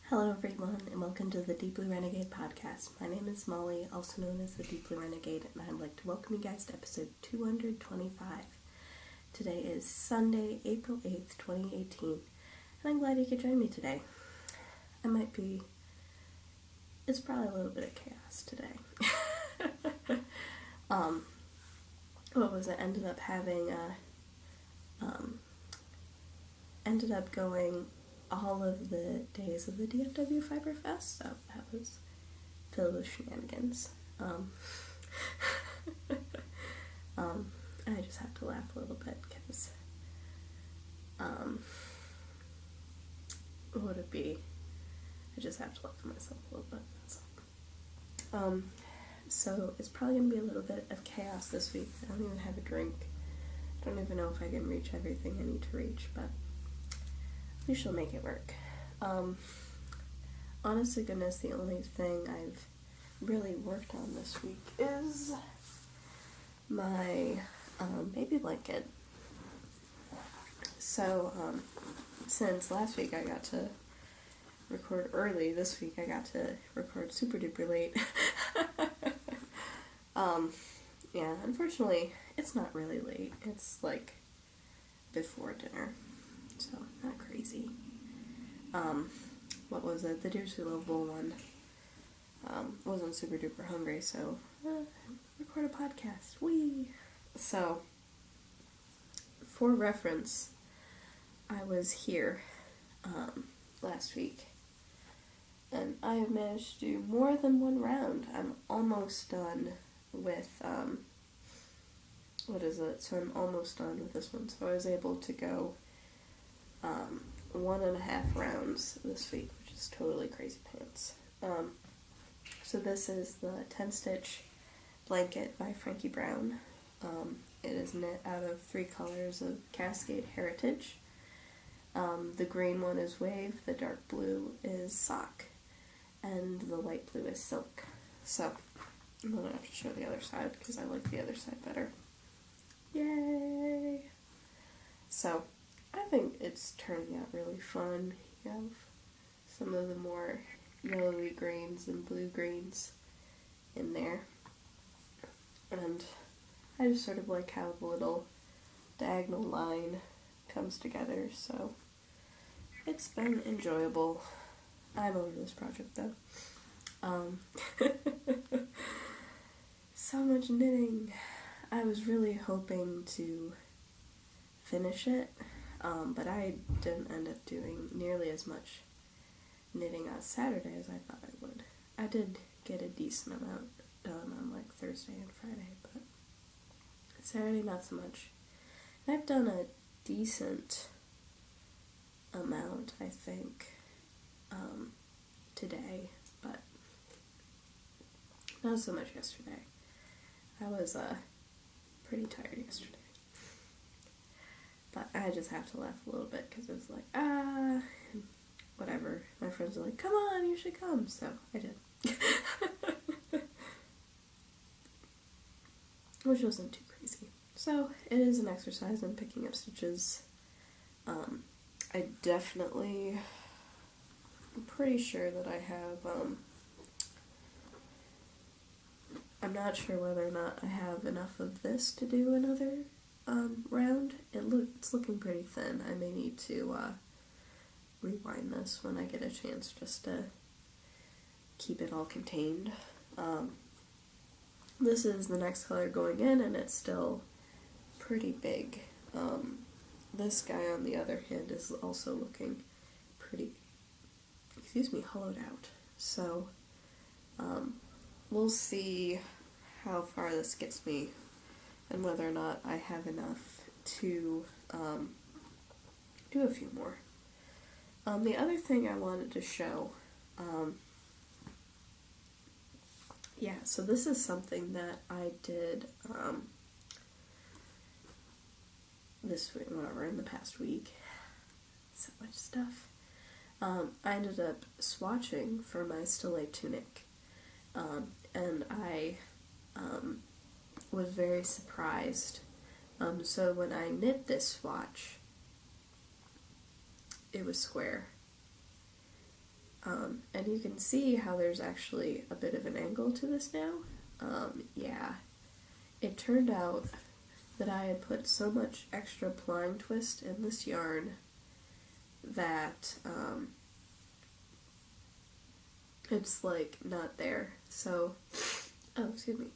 Hello everyone, and welcome to the Deepbluerenegade podcast. My name is Molly, also known as the Deepbluerenegade, and I'd like to welcome you guys to episode 225. Today is Sunday, April 8th, 2018, and I'm glad you could join me today. It's probably a little bit of chaos today. Ended up going all of the days of the DFW Fiber Fest, so that was filled with shenanigans. I just have to laugh a little bit because, what would it be? I just have to laugh at myself a little bit, that's all. So it's probably going to be a little bit of chaos this week. I don't even have a drink. I don't even know if I can reach everything I need to reach, but we shall make it work. Honest to goodness, the only thing I've really worked on this week is my baby blanket. So, since last week I got to record early, this week I got to record super duper late. Yeah, unfortunately, it's not really late. It's like before dinner. So, not crazy. What was it? The Dear Sweet Little Bowl one. Wasn't super duper hungry, so record a podcast. Whee! So, for reference, I was here last week, and I have managed to do more than one round. I'm almost done with, So I'm almost done with this one. So I was able to go 1.5 rounds this week, which is totally crazy pants. So this is the 10-stitch blanket by Frankie Brown. It is knit out of 3 colors of Cascade Heritage. The green one is Wave, the dark blue is Sock, and the light blue is Silk. So I'm going to have to show the other side because I like the other side better. Yay! So I think it's turning out really fun. You have some of the more yellowy greens and blue greens in there. And I just sort of like how the little diagonal line comes together, so it's been enjoyable. I'm over this project though. So much knitting. I was really hoping to finish it. But I didn't end up doing nearly as much knitting on Saturday as I thought I would. I did get a decent amount done on like Thursday and Friday, but Saturday not so much. And I've done a decent amount, I think, today, but not so much yesterday. I was pretty tired yesterday. But I just have to laugh a little bit because it was like, whatever. My friends were like, come on, you should come. So I did. Which wasn't too crazy. So it is an exercise in picking up stitches. I'm pretty sure that I have, I'm not sure whether or not I have enough of this to do another round. It's looking pretty thin. I may need to rewind this when I get a chance just to keep it all contained. This is the next color going in, and it's still pretty big. This guy, on the other hand, is also looking pretty, hollowed out. So we'll see how far this gets me and whether or not I have enough to do a few more. The other thing I wanted to show, so this is something that I did in the past week. So much stuff. I ended up swatching for my Stille tunic, and I was very surprised. So when I knit this swatch, it was square. And you can see how there's actually a bit of an angle to this now. Yeah, it turned out that I had put so much extra plying twist in this yarn that it's like not there. So, oh, excuse me.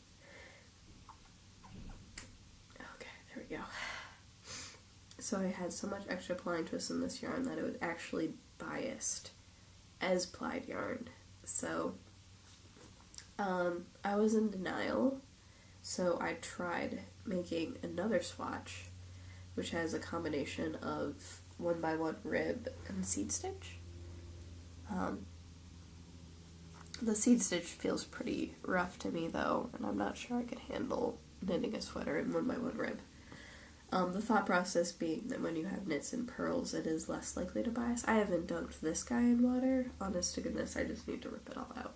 Okay, there we go. So I had so much extra plying twist in this yarn that it was actually biased as plied yarn. So I was in denial, so I tried making another swatch, which has a combination of 1x1 rib and seed stitch. The seed stitch feels pretty rough to me though, and I'm not sure I could handle knitting a sweater in 1x1 rib. The thought process being that when you have knits and purls, it is less likely to bias. I haven't dunked this guy in water. Honest to goodness, I just need to rip it all out.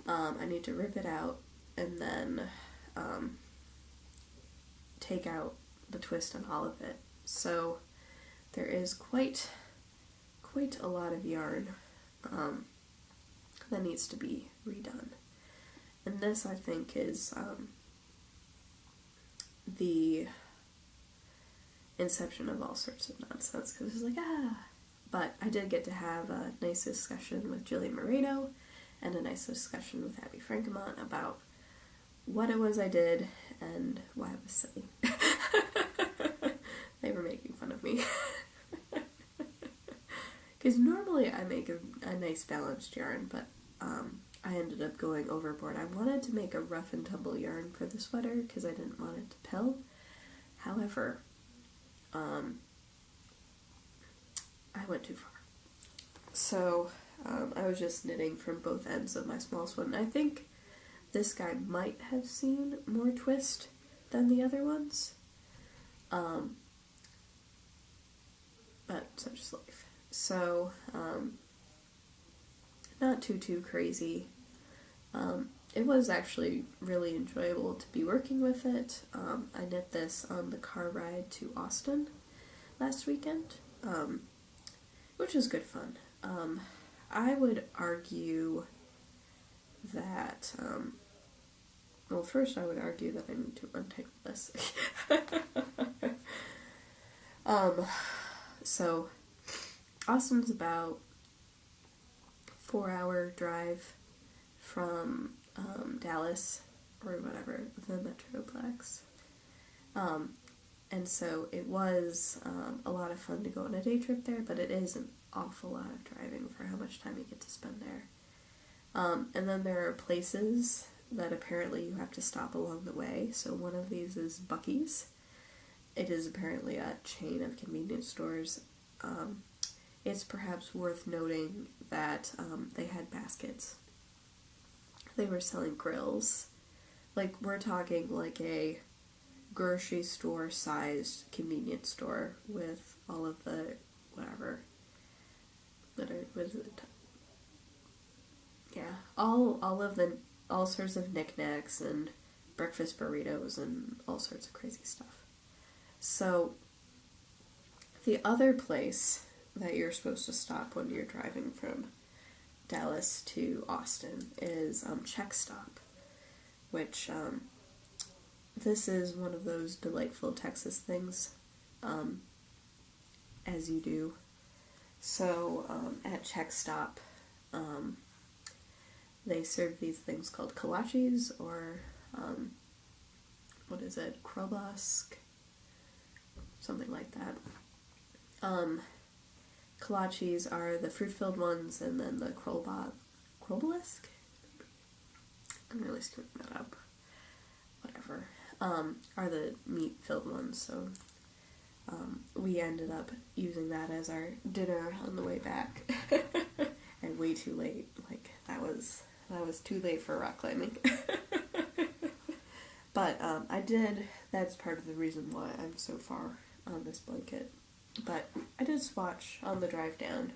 I need to rip it out and then take out the twist on all of it. So there is quite a lot of yarn that needs to be redone. And this, I think, is the inception of all sorts of nonsense, because it's like, but I did get to have a nice discussion with Jillian Moreno and a nice discussion with Abby Frankemont about what it was I did and why it was silly. They were making fun of me. Because normally I make a nice balanced yarn, but I ended up going overboard. I wanted to make a rough and tumble yarn for the sweater because I didn't want it to pill. However, I went too far. So I was just knitting from both ends of my smallest one. I think this guy might have seen more twist than the other ones. But such is life. So, not too crazy. It was actually really enjoyable to be working with it. I knit this on the car ride to Austin last weekend, which was good fun. I would argue that, well, first I would argue that I need to untangle this. So, Austin's about 4-hour drive from Dallas, or whatever, the Metroplex. And so it was a lot of fun to go on a day trip there, but it is an awful lot of driving for how much time you get to spend there. And then there are places that apparently you have to stop along the way. So one of these is Buc-ee's. It is apparently a chain of convenience stores. It's perhaps worth noting that they had baskets. They were selling grills. Like, we're talking like a grocery store sized convenience store with all of the whatever. What is it? Yeah, all sorts of knickknacks and breakfast burritos and all sorts of crazy stuff. So the other place that you're supposed to stop when you're driving from Dallas to Austin is Check Stop, which this is one of those delightful Texas things, as you do. So at Check Stop, they serve these things called kolaches, or what is it, kroblask, something like that. Kolaches are the fruit-filled ones, and then the kroblask? I'm really screwing that up. Whatever. Are the meat-filled ones, so we ended up using that as our dinner on the way back. And way too late. Like, that was too late for rock climbing. But that's part of the reason why I'm so far on this blanket. But I did swatch on the drive down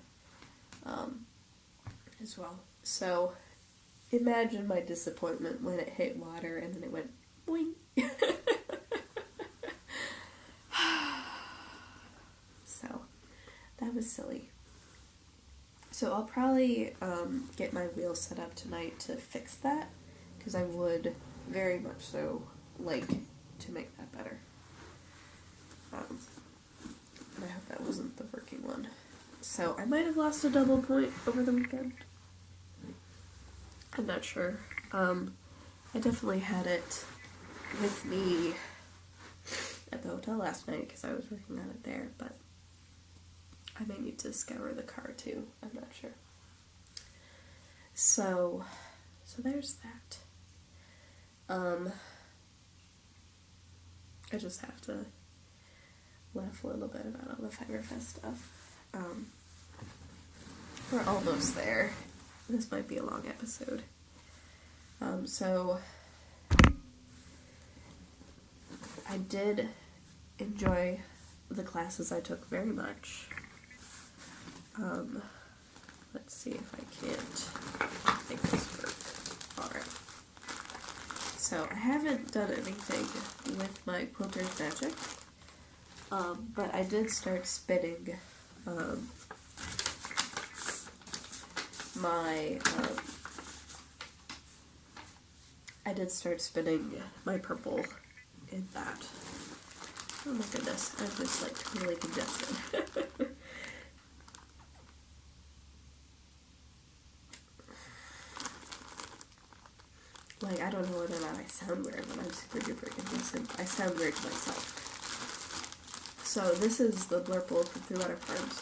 as well. So imagine my disappointment when it hit water and then it went boing. So that was silly. So I'll probably get my wheel set up tonight to fix that, because I would very much so like to make that better. And I hope that wasn't the working one. So I might have lost a double point over the weekend. I'm not sure. I definitely had it with me at the hotel last night because I was working on it there, but I may need to scour the car too. I'm not sure. So there's that. I just have to laugh a little bit about all the Firefest stuff. We're almost there. This might be a long episode. So I did enjoy the classes I took very much. Let's see if I can't make this work. Alright. So I haven't done anything with my Quilter's Magic, but I did start spinning my purple in that. Oh my goodness, I'm just like totally congested. Like, I don't know whether or not I sound weird when I'm super duper congested. I sound weird to myself. So this is the Blurple from Three Letter Farms.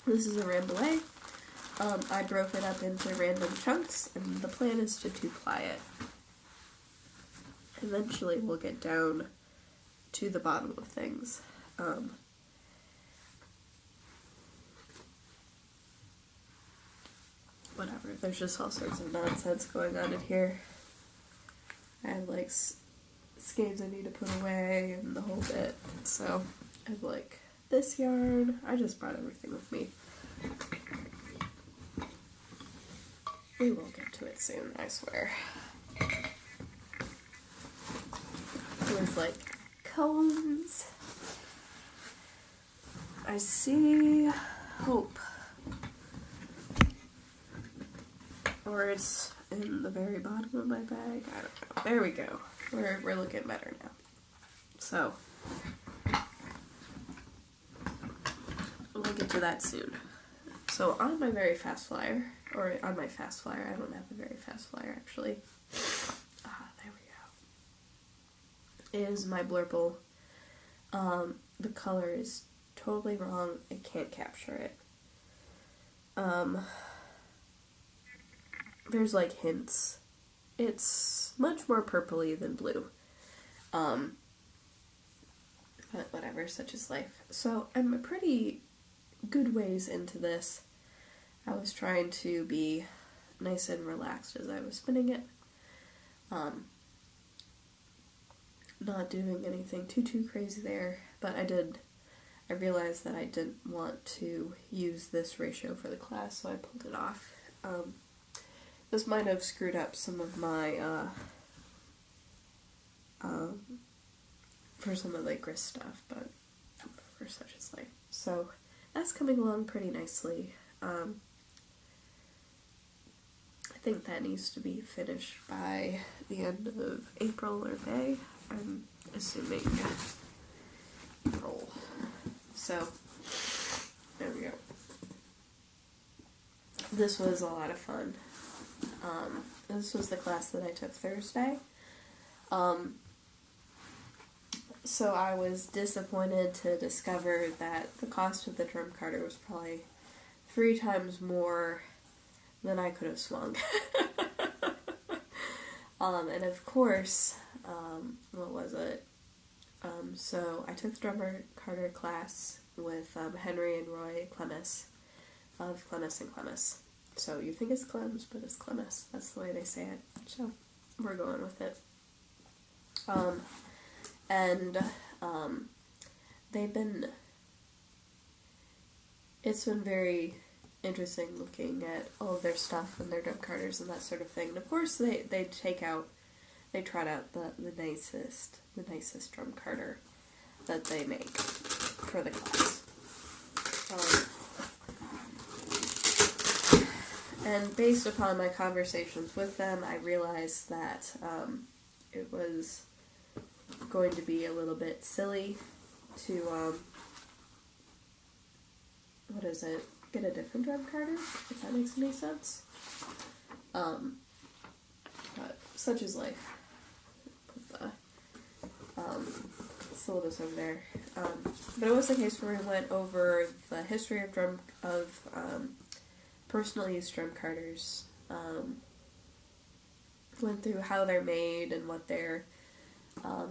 This is a Rambouillet. I broke it up into random chunks, and the plan is to two-ply it. Eventually we'll get down to the bottom of things. Whatever, there's just all sorts of nonsense going on in here. I have like skeins I need to put away and the whole bit. So I have like this yarn. I just brought everything with me. We will get to it soon, I swear. With like cones. I see hope. Or it's in the very bottom of my bag. I don't know. There we go. We're looking better now. So we'll get to that soon. So on my very fast flyer, or on my fast flyer, I don't have a very fast flyer actually. There we go. Is my Blurple. The color is totally wrong. I can't capture it. There's like hints. It's much more purpley than blue. But whatever, such is life. So I'm a pretty good ways into this. I was trying to be nice and relaxed as I was spinning it. Not doing anything too crazy there, but I realized that I didn't want to use this ratio for the class, so I pulled it off. This might have screwed up some of my, for some of the grist stuff, but for such is life. So that's coming along pretty nicely. I think that needs to be finished by the end of April or May. I'm assuming April. So, there we go. This was a lot of fun. This was the class that I took Thursday. So I was disappointed to discover that the cost of the drum carder was probably 3 times more than I could have swung. And of course, what was it? So I took the drummer carder class with Henry and Roy Clemes of Clemes and Clemes. So you think it's Clems, but it's Clemes. That's the way they say it. So we're going with it. It's been very interesting looking at all of their stuff and their drum carders and that sort of thing. And of course they take out they trot out the nicest drum carder that they make for the class. And based upon my conversations with them, I realized that it was going to be a little bit silly to, get a different drum carder, if that makes any sense. But such is life. Put the syllabus over there. But it was the case where we went over the history of personal use drum carters, went through how they're made and what their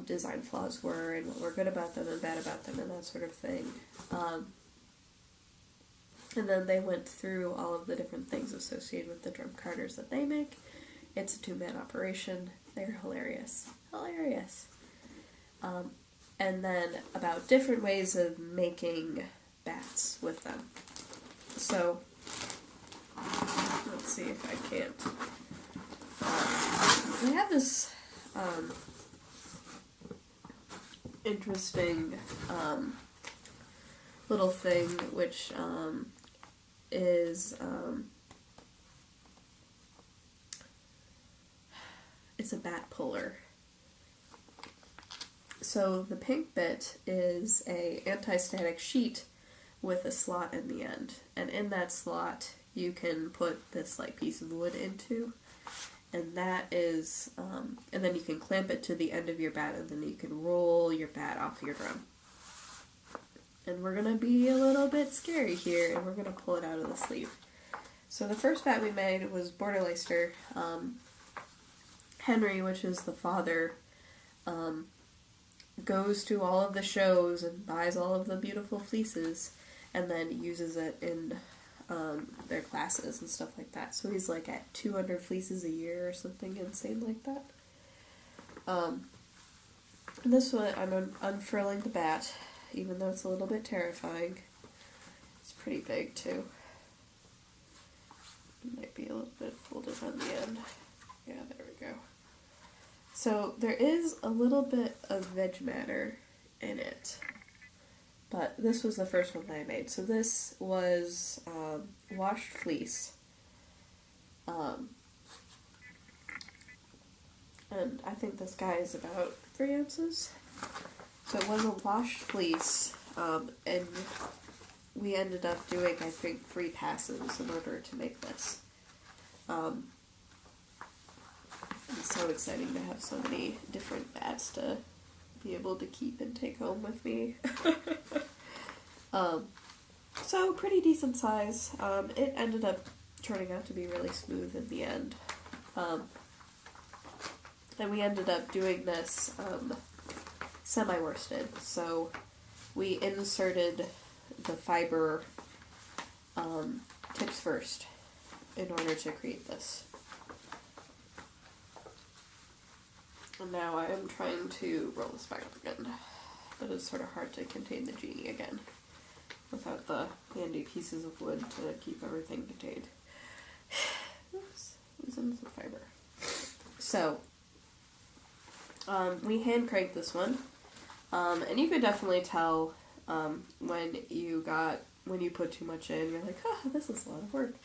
design flaws were and what were good about them and bad about them and that sort of thing. And then they went through all of the different things associated with the drum carters that they make. It's a 2-man operation. They're hilarious. Hilarious. And then about different ways of making bats with them. So, let's see if I can't. They have this interesting little thing, which is it's a bat puller. So the pink bit is a anti-static sheet with a slot in the end, and in that slot you can put this like piece of wood into, and that is and then you can clamp it to the end of your bat, and then you can roll your bat off your drum. And we're gonna be a little bit scary here, and we're gonna pull it out of the sleeve. So the first bat we made was Borderleister. Henry, which is the father, goes to all of the shows and buys all of the beautiful fleeces, and then uses it in their classes and stuff like that. So he's like at 200 fleeces a year or something insane like that. And this one, I'm unfurling the bat, even though it's a little bit terrifying. It's pretty big too. It might be a little bit folded on the end. Yeah, there we go. So there is a little bit of veg matter in it, but this was the first one that I made. So this was washed fleece, and I think this guy is about 3 ounces. So it was a washed fleece, and we ended up doing, I think, 3 passes in order to make this. It's so exciting to have so many different bats to be able to keep and take home with me. So pretty decent size. It ended up turning out to be really smooth in the end. And we ended up doing this semi-worsted. So we inserted the fiber tips first in order to create this. And now I am trying to roll this back up again, but it's sort of hard to contain the genie again without the handy pieces of wood to keep everything contained. Oops, losing some fiber. So, we hand cranked this one, and you could definitely tell when you put too much in, you're like, oh, this is a lot of work.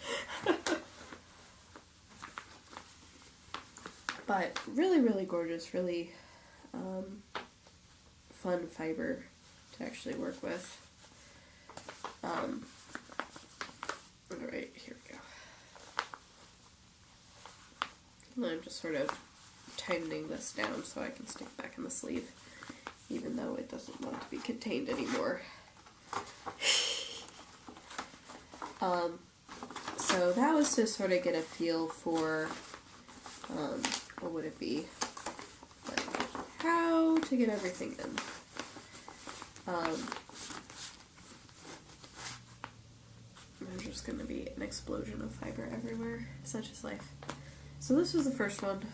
But really, really gorgeous, really fun fiber to actually work with. Alright, here we go. And I'm just sort of tightening this down so I can stick back in the sleeve, even though it doesn't want to be contained anymore. So that was to sort of get a feel for what would it be? Like, how to get everything in. There's just going to be an explosion of fiber everywhere. Such is life. So this was the first one.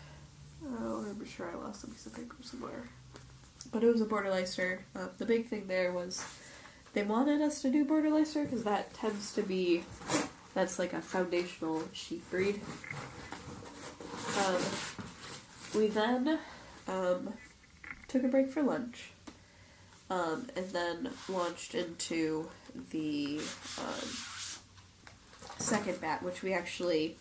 Oh, I'm sure I lost a piece of paper somewhere. But it was a Borderleister. The big thing there was they wanted us to do Borderleister because that tends to be, that's like a foundational sheep breed. We then took a break for lunch, and then launched into the second bat, which we actually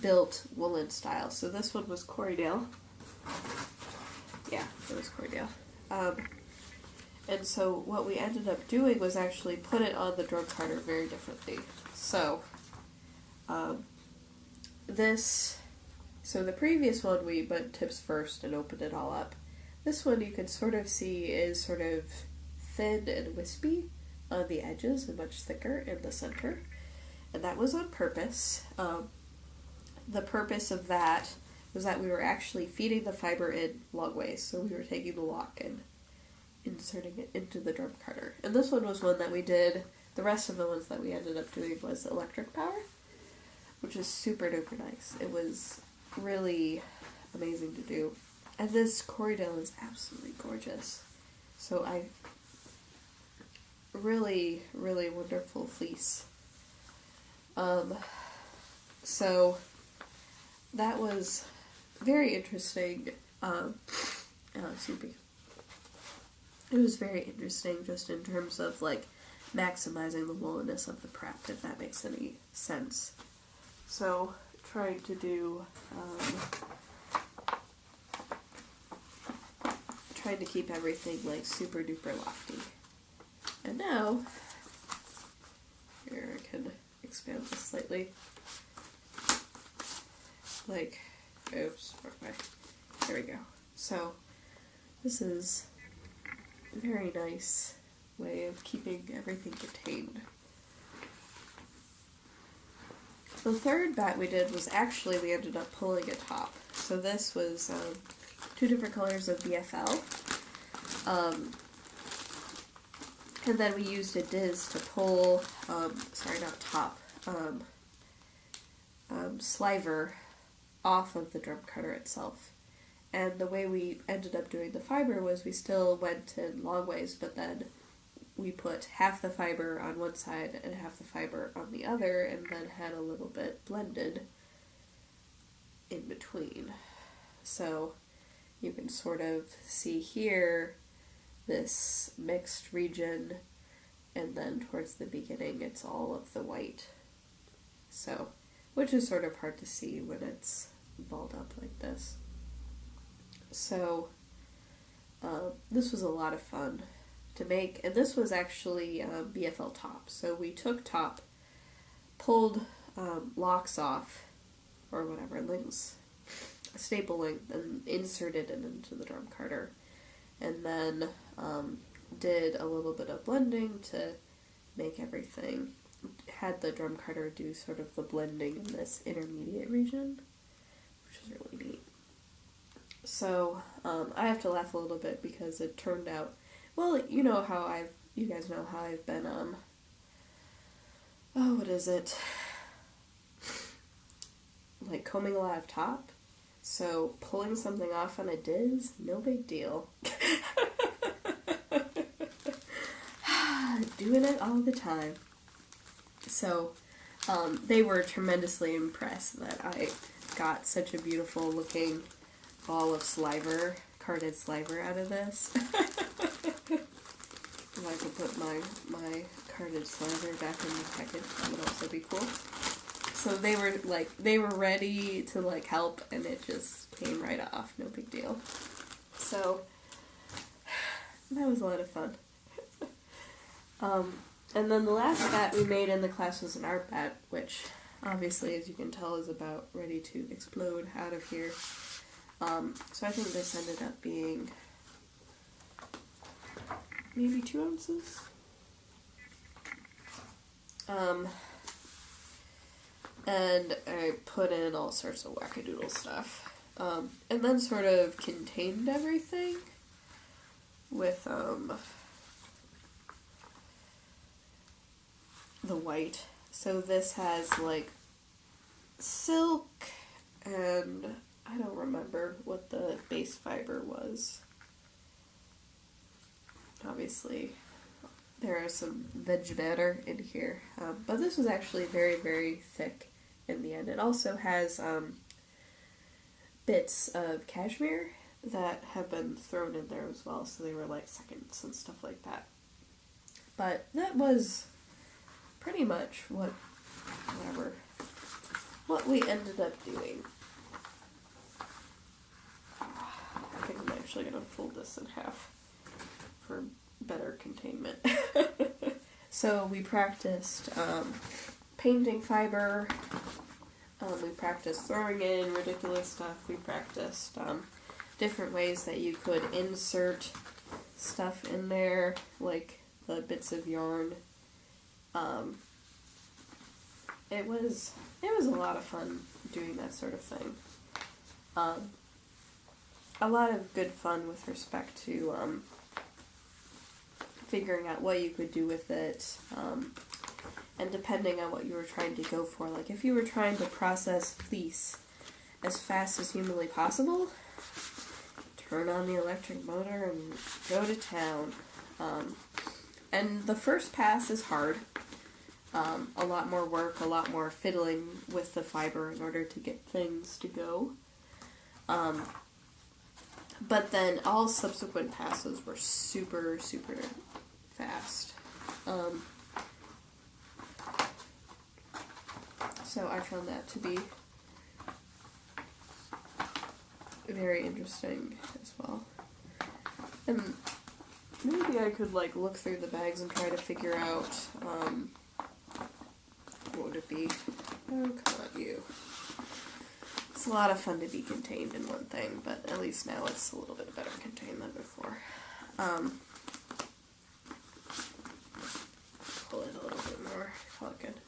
built woolen style. So this one was Corriedale. Yeah, it was Corriedale. And so what we ended up doing was actually put it on the drum carder very differently. So, so the previous one we went tips first and opened it all up. This one you can sort of see is sort of thin and wispy on the edges and much thicker in the center. And that was on purpose. The purpose of that was that we were actually feeding the fiber in long ways. So we were taking the lock and inserting it into the drum carder. And this one was one that we did, the rest of the ones that we ended up doing was electric power, which is super duper nice. It was really amazing to do. And this Corriedale is absolutely gorgeous. So really, really wonderful fleece. So that was very interesting. Excuse me. It was very interesting just in terms of like maximizing the woolenness of the prep, if that makes any sense. So trying to do, trying to keep everything like super duper lofty. And now, here I can expand this slightly. Like, oops, okay. There we go. So this is a very nice way of keeping everything contained. The third bat we did was actually, we ended up pulling a top. So this was 2 different colors of BFL. And then we used a diz to pull, sorry, not top, sliver off of the drum cutter itself. And the way we ended up doing the fiber was we still went in long ways, but then we put half the fiber on one side and half the fiber on the other, and then had a little bit blended in between. So you can sort of see here this mixed region, and then towards the beginning it's all of the white. So, which is sort of hard to see when it's balled up like this. So, this was a lot of fun to make, and this was actually BFL top. So we took top, pulled locks off, or whatever, links, stapling, and inserted it into the drum carder, and then did a little bit of blending to make everything, had the drum carder do sort of the blending in this intermediate region, which is really neat. So, I have to laugh a little bit because it turned out, well, you know how you guys know how I've been, what is it? Like combing a lot of top. So, pulling something off on a diz, no big deal. Doing it all the time. So, they were tremendously impressed that I got such a beautiful looking ball of sliver, carded sliver out of this. If I could put my carded sliver back in the package, that would also be cool. So they were ready to like help, and it just came right off, no big deal. So that was a lot of fun. And then the last bat we made in the class was an art bat, which obviously, as you can tell, is about ready to explode out of here. So I think this ended up being maybe 2 ounces. And I put in all sorts of wackadoodle stuff. And then sort of contained everything with the white. So this has like silk, and I don't remember what the base fiber was. Obviously, there are some veg matter in here, but this was actually very, very thick in the end. It also has bits of cashmere that have been thrown in there as well, so they were like seconds and stuff like that. But that was pretty much what we ended up doing. I think I'm actually going to fold this in half for better containment. So we practiced painting fiber, we practiced throwing in ridiculous stuff, we practiced different ways that you could insert stuff in there, like the bits of yarn. It was a lot of fun doing that sort of thing. A lot of good fun with respect to figuring out what you could do with it, and depending on what you were trying to go for. Like, if you were trying to process fleece as fast as humanly possible, turn on the electric motor and go to town. And the first pass is hard. A lot more work, a lot more fiddling with the fiber in order to get things to go. But then all subsequent passes were super, super fast. So I found that to be very interesting as well. And maybe I could like look through the bags and try to figure out what would it be? Oh, come on, you. It's a lot of fun to be contained in one thing, but at least now it's a little bit better contained than before. Pull it a little bit more. All good.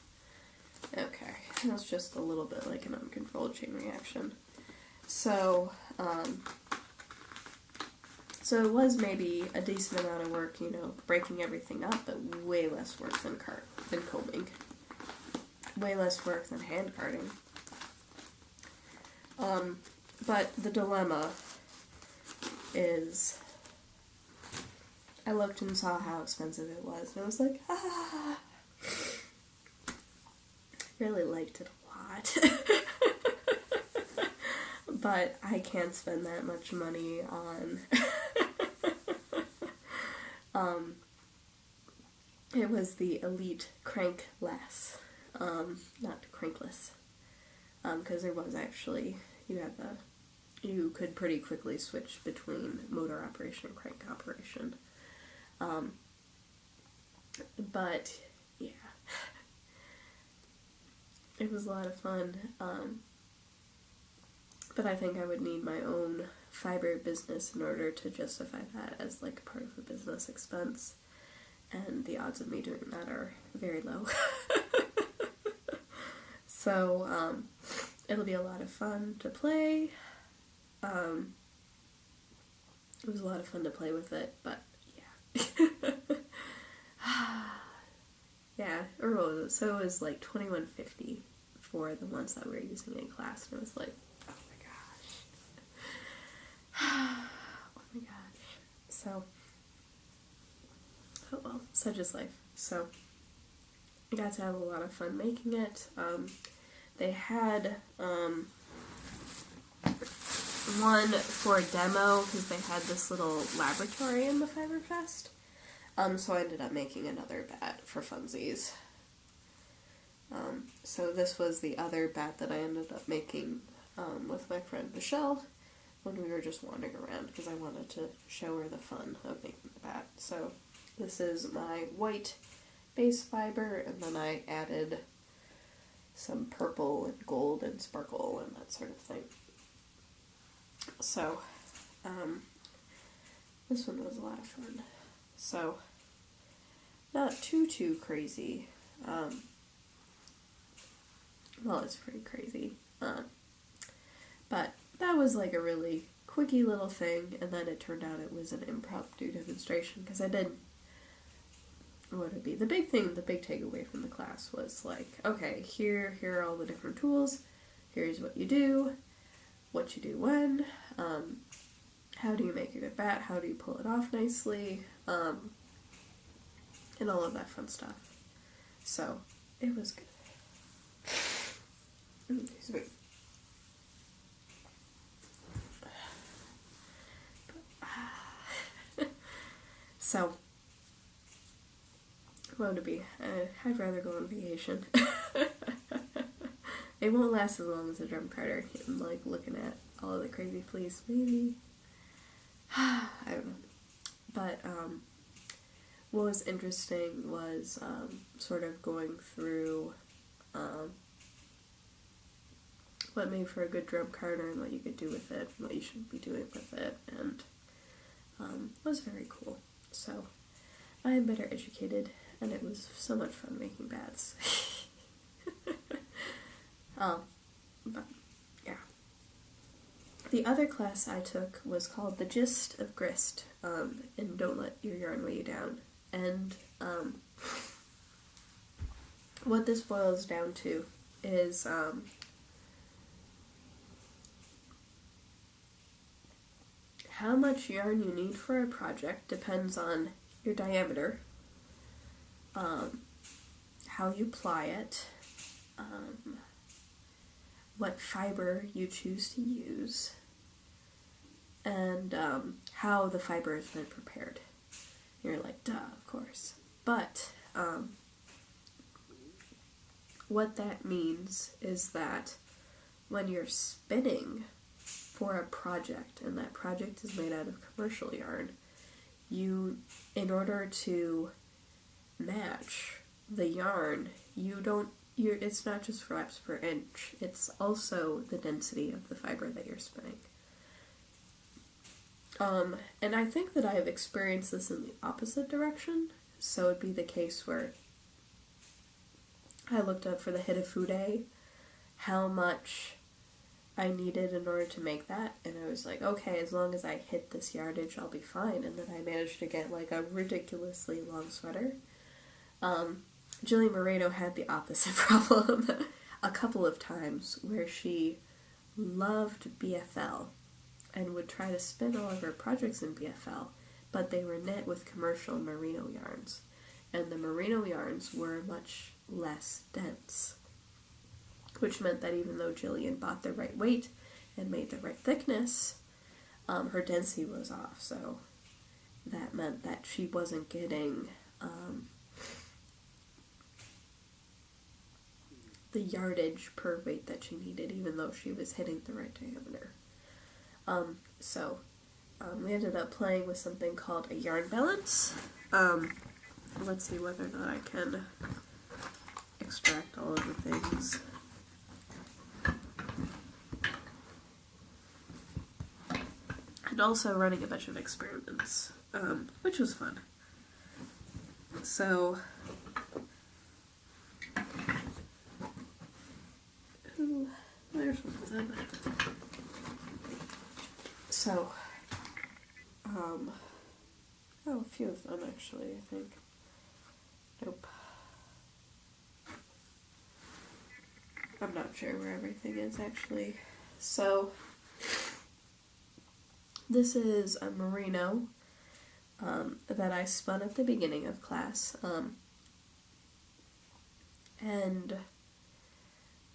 Okay, that's just a little bit like an uncontrolled chain reaction. So, so it was maybe a decent amount of work, breaking everything up, but way less work than combing. Way less work than hand carding. But the dilemma is, I looked and saw how expensive it was, and I was like, I really liked it a lot. But I can't spend that much money on, it was the Elite Crankless, not Crankless, because there was actually, you could pretty quickly switch between motor operation and crank operation. But, yeah. It was a lot of fun. But I think I would need my own fiber business in order to justify that as like part of a business expense. And the odds of me doing that are very low. So, it'll be a lot of fun to play. It was a lot of fun to play with it, but yeah. Yeah, so it was like $21.50 for the ones that we were using in class, and it was like, oh my gosh. So, oh well, such is life. So, I got to have a lot of fun making it. They had one for a demo because they had this little laboratory in the Fiber Fest. So I ended up making another bat for funsies. So this was the other bat that I ended up making with my friend Michelle when we were just wandering around because I wanted to show her the fun of making the bat. So this is my white base fiber, and then I added some purple and gold and sparkle and that sort of thing. So, this one was a lot of fun. So, not too crazy. Well, it's pretty crazy. But that was like a really quickie little thing, and then it turned out it was an impromptu demonstration, because I did, what would it be? The big takeaway from the class was like, okay, here are all the different tools, here's what you do when, how do you make a good bat, how do you pull it off nicely, and all of that fun stuff. So, it was good. Excuse me. So, what would it be? I'd rather go on vacation. It won't last as long as a drum carder. I'm like looking at all of the crazy fleas, maybe. I don't know. But what was interesting was sort of going through what made for a good drum carder and what you could do with it, and what you shouldn't be doing with it, and was very cool. So I am better educated, and it was so much fun making baths. But yeah. The other class I took was called The Gist of Grist, and Don't Let Your Yarn Weigh You Down. And what this boils down to is how much yarn you need for a project depends on your diameter, how you ply it, what fiber you choose to use, and how the fiber has been prepared. You're like, duh, of course. But what that means is that when you're spinning for a project, and that project is made out of commercial yarn, you, in order to match the yarn, it's not just flaps per inch, it's also the density of the fiber that you're spinning. And I think that I have experienced this in the opposite direction, so it'd be the case where I looked up for the Hitafude, how much I needed in order to make that, and I was like, okay, as long as I hit this yardage, I'll be fine, and then I managed to get like a ridiculously long sweater. Jillian Moreno had the opposite problem a couple of times, where she loved BFL and would try to spin all of her projects in BFL, but they were knit with commercial merino yarns, and the merino yarns were much less dense, which meant that even though Jillian bought the right weight and made the right thickness, her density was off, so that meant that she wasn't getting the yardage per weight that she needed, even though she was hitting the right diameter. So we ended up playing with something called a yarn balance. Let's see whether or not I can extract all of the things. And also running a bunch of experiments, which was fun. So, there's one of them. So, a few of them actually, I think. Nope. I'm not sure where everything is actually. So, this is a merino that I spun at the beginning of class. And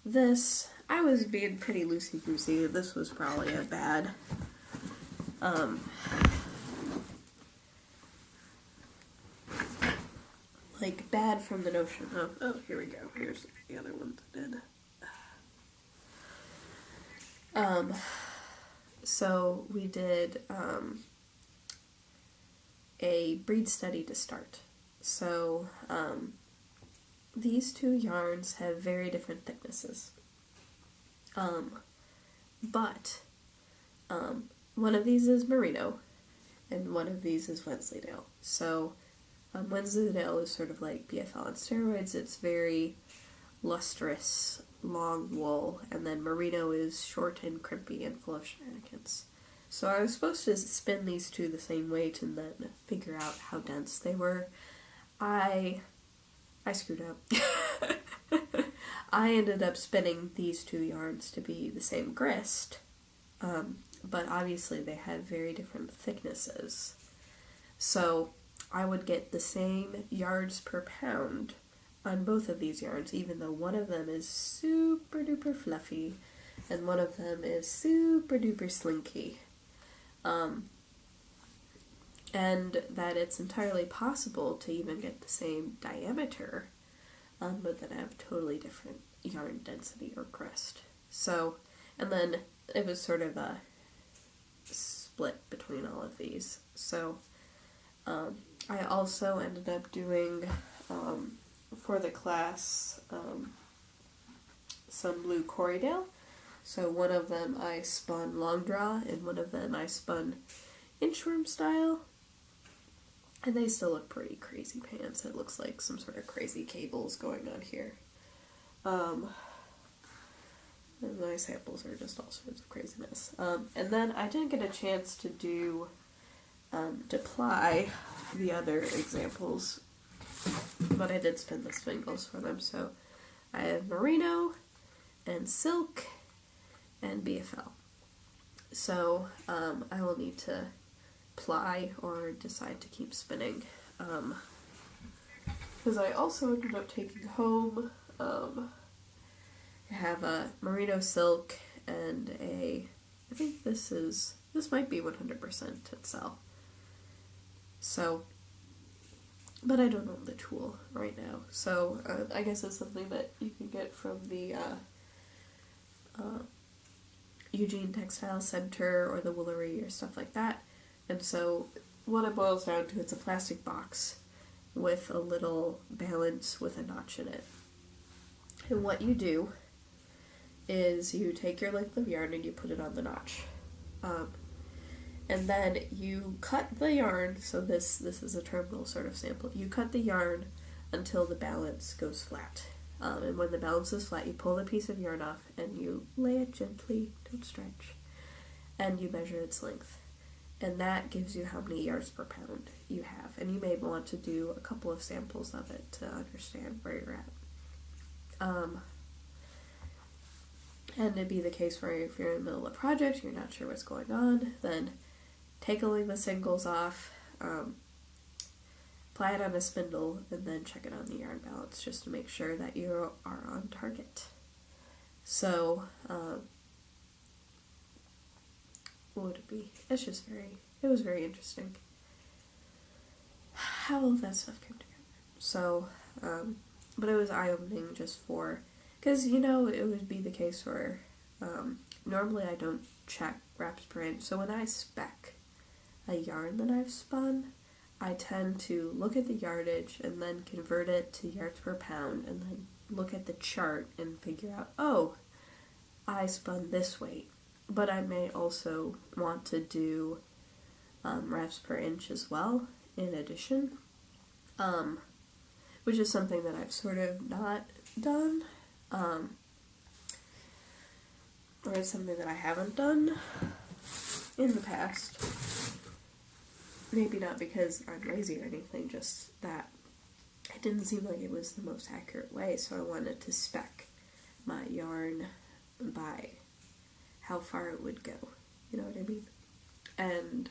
this, I was being pretty loosey-goosey. This was probably a bad bad from the notion of, oh, here we go, here's the other one that did. So we did a breed study to start. So these two yarns have very different thicknesses. But one of these is merino, and one of these is Wensleydale. So Wensleydale is sort of like BFL on steroids. It's very lustrous, long wool, and then merino is short and crimpy and full of shenanigans. So I was supposed to spin these two the same weight and then figure out how dense they were. I screwed up. I ended up spinning these two yarns to be the same grist, but obviously they had very different thicknesses. So I would get the same yards per pound on both of these yarns, even though one of them is super duper fluffy and one of them is super duper slinky. And and that it's entirely possible to even get the same diameter, but then have totally different yarn density or crest. So, and then it was sort of a split between all of these. So, I also ended up doing, for the class, some blue Corriedale. So one of them I spun long draw, and one of them I spun inchworm style. And they still look pretty crazy pants. It looks like some sort of crazy cables going on here. And my samples are just all sorts of craziness. And then I didn't get a chance to do, to ply the other examples, but I did spin the spangles for them. So I have merino and silk and BFL. So I will need to ply or decide to keep spinning, because I also ended up taking home, I have a merino silk and I think this might be 100% Tencel. So, but I don't own the tool right now, so I guess it's something that you can get from the Eugene Textile Center or the Woolery or stuff like that. And so what it boils down to, it's a plastic box with a little balance with a notch in it. And what you do is you take your length of yarn and you put it on the notch. And then you cut the yarn, so this is a terminal sort of sample. You cut the yarn until the balance goes flat. And when the balance is flat, you pull the piece of yarn off and you lay it gently, don't stretch, and you measure its length. And that gives you how many yards per pound you have. And you may want to do a couple of samples of it to understand where you're at. And it'd be the case where if you're in the middle of a project, you're not sure what's going on, then take a the singles off, apply it on a spindle, and then check it on the yarn balance just to make sure that you are on target. So, what would it be? It's just it was very interesting how all of that stuff came together. So, but it was eye-opening just because, it would be the case where, normally I don't check wraps per inch, so when I spec a yarn that I've spun, I tend to look at the yardage and then convert it to yards per pound and then look at the chart and figure out, oh, I spun this weight. But I may also want to do wraps per inch as well, in addition, which is something that I've sort of not done, or it's something that I haven't done in the past. Maybe not because I'm lazy or anything, just that it didn't seem like it was the most accurate way, so I wanted to spec my yarn by how far it would go, you know what I mean? And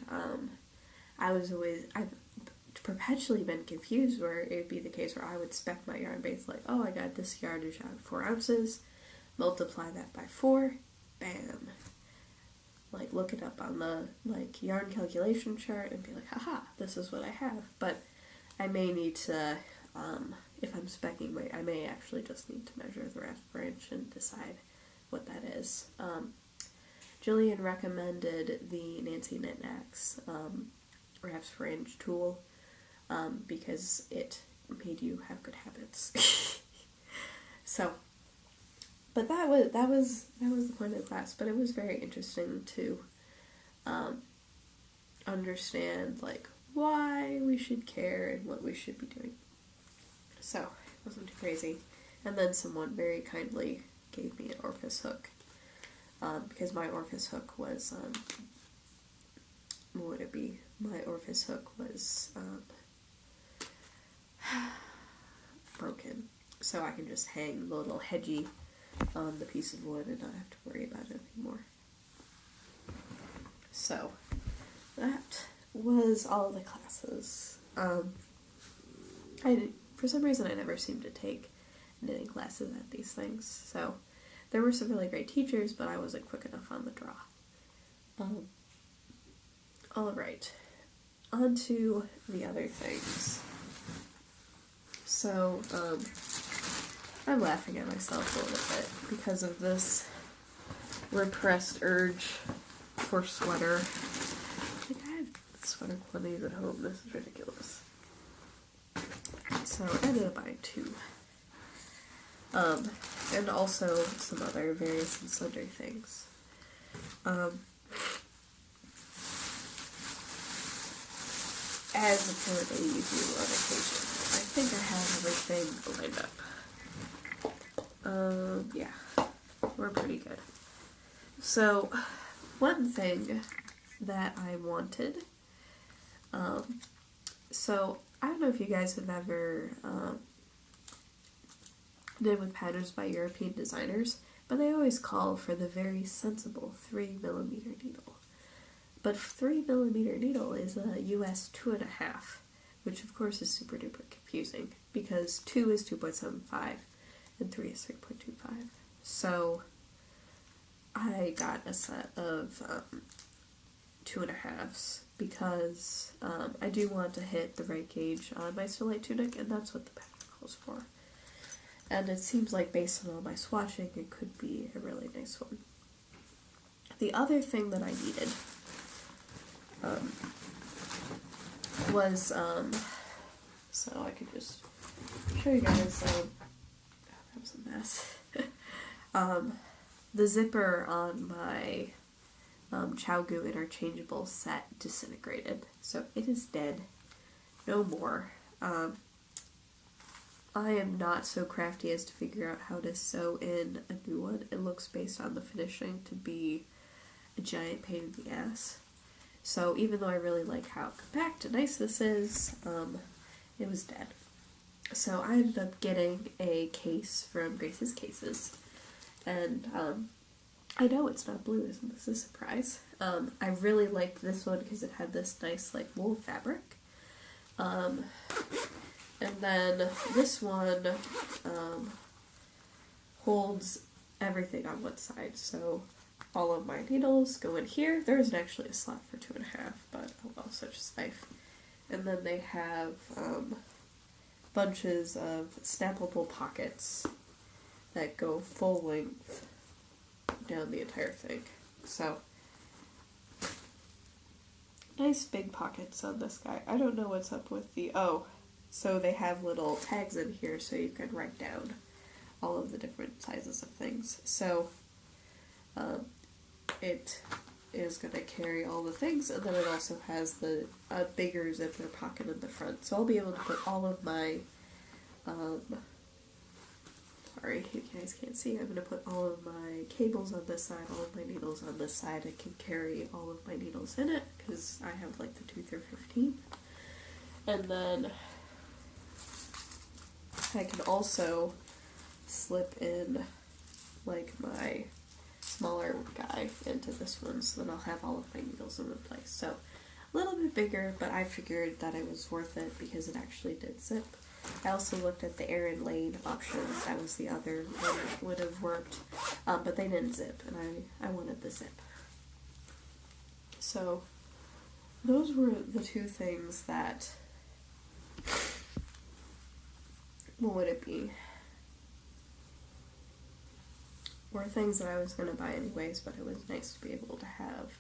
I've perpetually been confused where it would be the case where I would spec my yarn based like, oh, I got this yardage out of 4 ounces, multiply that by 4, bam. Like, look it up on the, yarn calculation chart and be like, haha, this is what I have. But I may need to, if I'm specking weight, I may actually just need to measure the wraps per inch and decide what that is. Jillian recommended the Nancy Knit Knacks wraps per inch tool because it made you have good habits. So, but that was the point of the class. But it was very interesting to understand why we should care and what we should be doing. So it wasn't too crazy. And then someone very kindly gave me an orifice hook. Because my orifice hook was, what would it be? My orifice hook was broken. So I can just hang the little hedgie on the piece of wood and not have to worry about it anymore. So that was all the classes. For some reason I never seemed to take knitting classes at these things, so there were some really great teachers, but I wasn't quick enough on the draw. Alright. on to the other things. So, I'm laughing at myself a little bit because of this repressed urge for sweater. Like, I have sweater quantities at home. This is ridiculous. So I ended up buying 2. And also some other various and sundry things. As apparently you do on occasion. I think I have everything lined up. Yeah, we're pretty good. So, one thing that I wanted, so I don't know if you guys have ever knit with patterns by European designers, but they always call for the very sensible 3mm needle. But 3mm needle is a US 2.5, which of course is super duper confusing because 2 is 2.75 and 3 is 3.25. So I got a set of 2.5s because I do want to hit the right gauge on my Still Light tunic, and that's what the pattern calls for. And it seems like based on all my swatching, it could be a really nice one. The other thing that I needed was, so I could just show you guys, that was a mess. The zipper on my ChowGoo interchangeable set disintegrated, so it is dead. No more. I am not so crafty as to figure out how to sew in a new one. It looks, based on the finishing, to be a giant pain in the ass. So even though I really like how compact and nice this is, it was dead. So I ended up getting a case from Grace's Cases, and I know it's not blue, isn't this a surprise? I really liked this one because it had this nice like wool fabric. And then this one holds everything on one side, so all of my needles go in here. There isn't actually a slot for 2.5, but oh well, such is life. And then they have bunches of snappable pockets that go full length down the entire thing. So, nice big pockets on this guy. I don't know what's up with the, so they have little tags in here so you can write down all of the different sizes of things. So, it is going to carry all the things, and then it also has the bigger zipper pocket in the front. So I'll be able to put all of my, sorry, you guys can't see, I'm going to put all of my cables on this side, all of my needles on this side. I can carry all of my needles in it, because I have like the 2 through 15. And then I can also slip in like my smaller guy into this one, so then I'll have all of my needles in one place. So a little bit bigger, but I figured that it was worth it because it actually did zip. I also looked at the Erin Lane options. That was the other one that would have worked, but they didn't zip, and I wanted the zip. So those were the 2 things that, what would it be? Were things that I was going to buy anyways, but it was nice to be able to have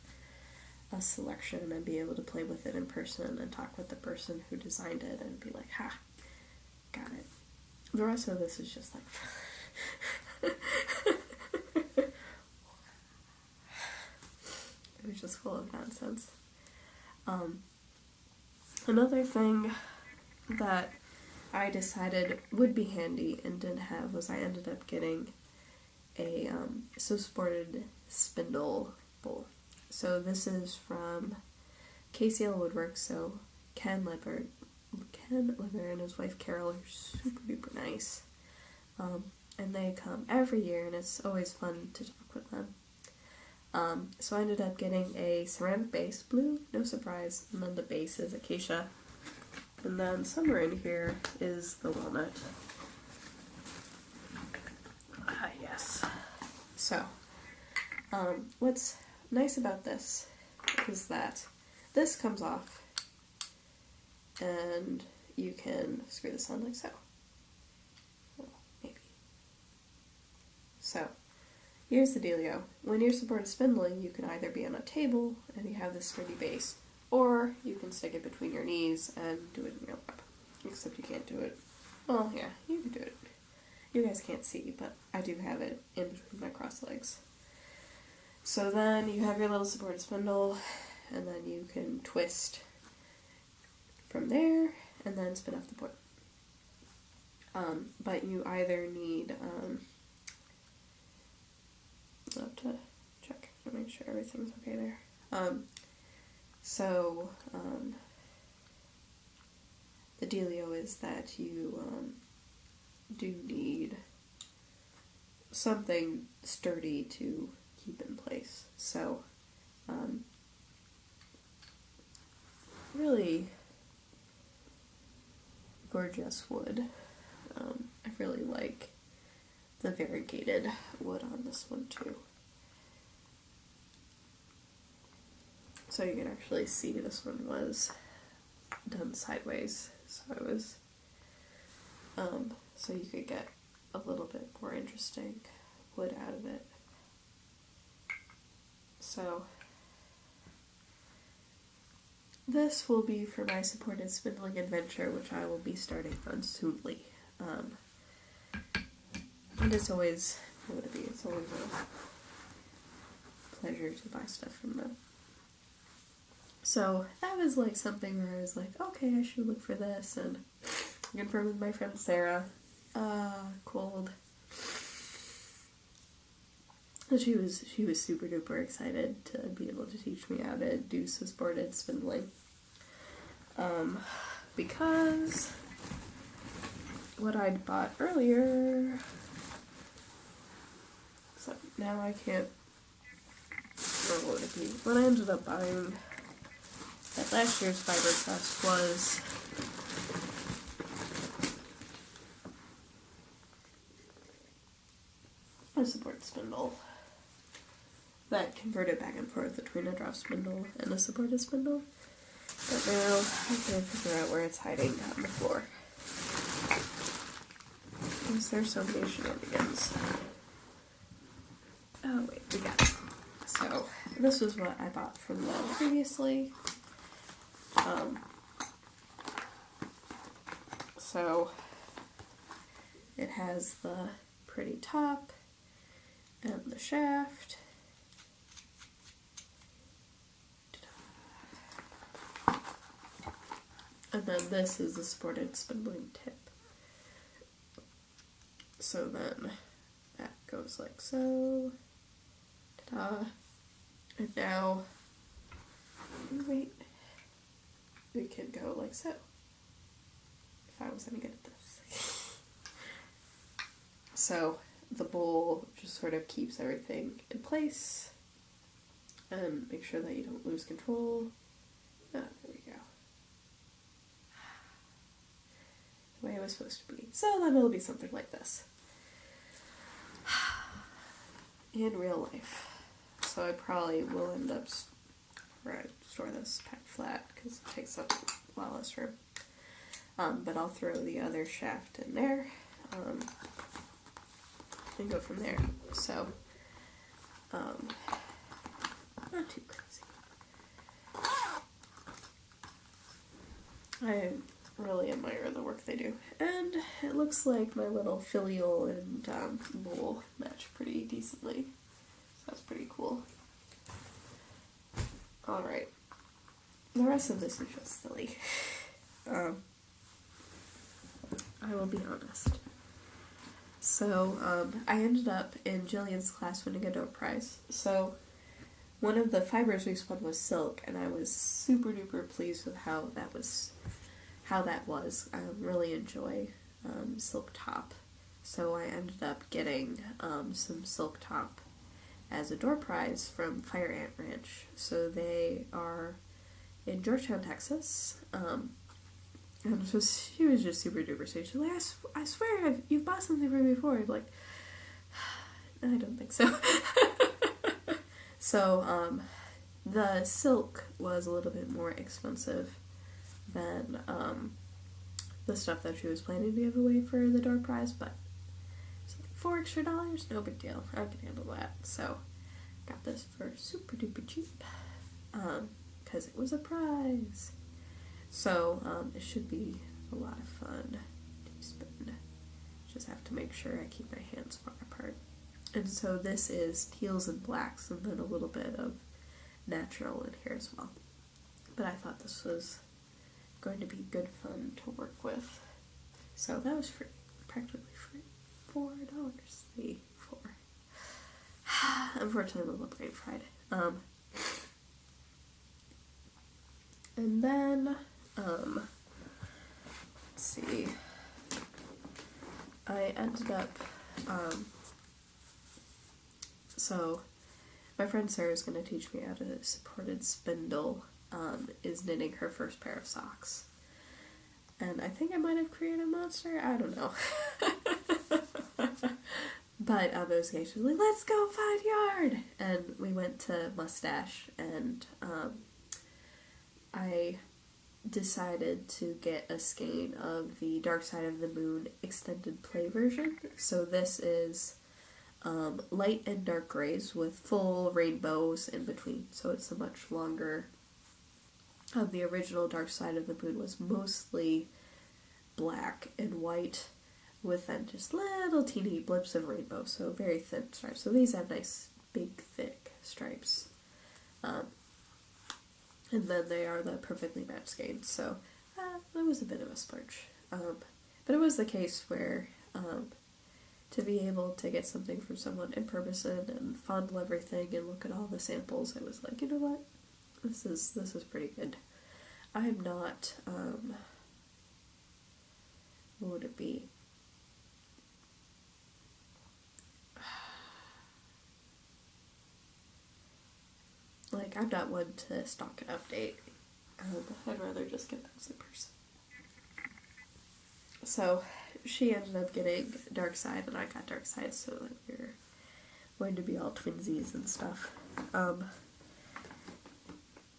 a selection and be able to play with it in person and talk with the person who designed it and be like, ha, got it. The rest of this is just like it was just full of nonsense. Another thing that I decided would be handy and didn't have was I ended up getting a So Sported spindle bowl. So this is from KCL Woodworks, so Ken Lever and his wife Carol are super duper nice. And they come every year, and it's always fun to talk with them. So I ended up getting a ceramic base, blue, no surprise, and then the base is acacia. And then somewhere in here is the walnut. Ah, yes. So, what's nice about this is that this comes off and you can screw this on like so. Well, maybe. So, here's the dealio. When you're supported spindling, you can either be on a table and you have this sturdy base, or you can stick it between your knees and do it in your lap. Except you can't do it. Well, yeah, you can do it. You guys can't see, but I do have it in between my cross legs. So then you have your little supported spindle, and then you can twist from there, and then spin off the point. But you either need, I'll have to check to make sure everything's okay there. The dealio is that you do need something sturdy to keep in place. So, really gorgeous wood. I really like the variegated wood on this one too. So you can actually see this one was done sideways, so it was, so you could get a little bit more interesting wood out of it. So this will be for my supported spindling adventure, which I will be starting on soonly. And it's always, what would it be? It's always a pleasure to buy stuff from them. So that was like something where I was like, okay, I should look for this, and I confirmed with my friend Sarah. Cold. And she was super duper excited to be able to teach me how to do supported spindling. Because what I'd bought earlier, so now I can't remember what it be. What I ended up buying at last year's Fiber Fest was a support spindle that converted back and forth between a drop spindle and a supported spindle. But now I can't figure out where it's hiding on the floor. Because there's so many shenanigans. Oh wait, we got it. So, this was what I bought from them previously. So, it has the pretty top and the shaft. And then this is the supported spindling tip. So then that goes like so. Ta-da. And now, wait, we can go like so. If I was any good at this. So the bowl just sort of keeps everything in place and make sure that you don't lose control. Ah, there we go. The way it was supposed to be. So then it'll be something like this. In real life. So I probably will end up where I store this packed flat because it takes up a lot less room. But I'll throw the other shaft in there and go from there. So, not too crazy. I really admire the work they do. And it looks like my little filial and bowl match pretty decently. So that's pretty cool. Alright. The rest of this is just silly. I will be honest. So, I ended up in Jillian's class winning a door prize. So, one of the fibers we spun was silk, and I was super duper pleased with how that was. I really enjoy silk top. So I ended up getting some silk top as a door prize from Fire Ant Ranch. So they are in Georgetown, Texas. And so she was just super duper sweet. She's like, I swear you've bought something from me before. I'm like, I don't think so. So the silk was a little bit more expensive than the stuff that she was planning to give away for the door prize, but it's like $4 extra, no big deal. I can handle that. So got this for super duper cheap because it was a prize. So it should be a lot of fun to spend. Just have to make sure I keep my hands far apart. And so this is teals and blacks, and then a little bit of natural in here as well. But I thought this was going to be good fun to work with. So that was free, practically free. $4. $4. Unfortunately, a little brain fried. And then, let's see. I ended up, so my friend Sarah's going to teach me how to supported spindle, is knitting her first pair of socks. And I think I might have created a monster, I don't know. But it was she was like, let's go find yarn! And we went to Mustache, and I decided to get a skein of the Dark Side of the Moon extended play version. So this is light and dark grays with full rainbows in between. So it's a much longer. The original Dark Side of the Moon was mostly black and white with then just little teeny blips of rainbow. So very thin stripes. So these have nice big thick stripes. And then they are the perfectly matched skeins, so that was a bit of a splurge. But it was the case where to be able to get something from someone in person and fondle everything and look at all the samples, I was like, you know what, this is pretty good. I'm not, what would it be? Like, I'm not one to stalk an update. I'd rather just get things in person. So, she ended up getting Dark Side, and I got Dark Side, so like, we're going to be all twinsies and stuff.